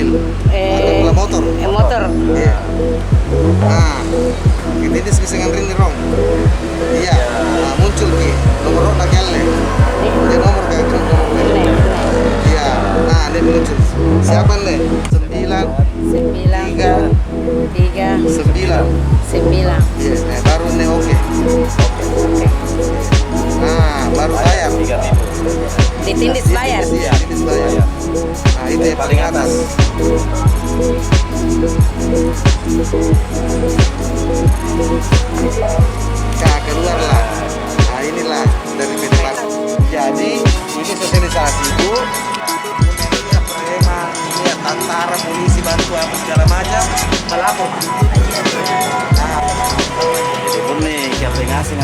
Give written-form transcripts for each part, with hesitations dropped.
mobil atau pula motor. Motor. Iya. Nah, kita ini bisa nganterin nih Rong. Iya. Nah, muncul ki nomor rok lagi alle. Dia nomor kayak nomor. Iya. Nah, ini muncul. Siapa nih? 9 9 3 3 9. 9. Iya, nah, baru nih oke. Nah, baru bayar. Ditindis bayar. Iya, tindis bayar. Nah, itu yang paling atas. Nah, keluar lah. Nah, inilah dari depan. Jadi, ini sosialisasi itu preman, ya, tentara, polisi, bantu apa segala macam melapor.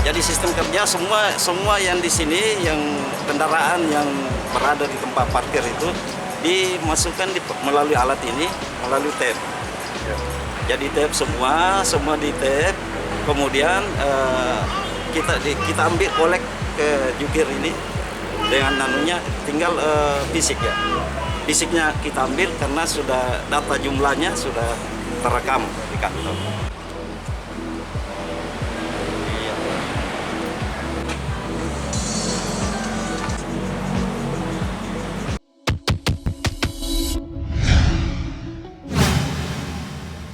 Jadi sistem kerja semua yang di sini, yang kendaraan yang berada di tempat parkir itu dimasukkan melalui alat ini, melalui tap. Jadi tap semua di tap. Kemudian kita ambil kolek ke jukir ini dengan nanunya, tinggal fisik ya. Fisiknya kita ambil karena sudah data jumlahnya sudah terekam di kantor.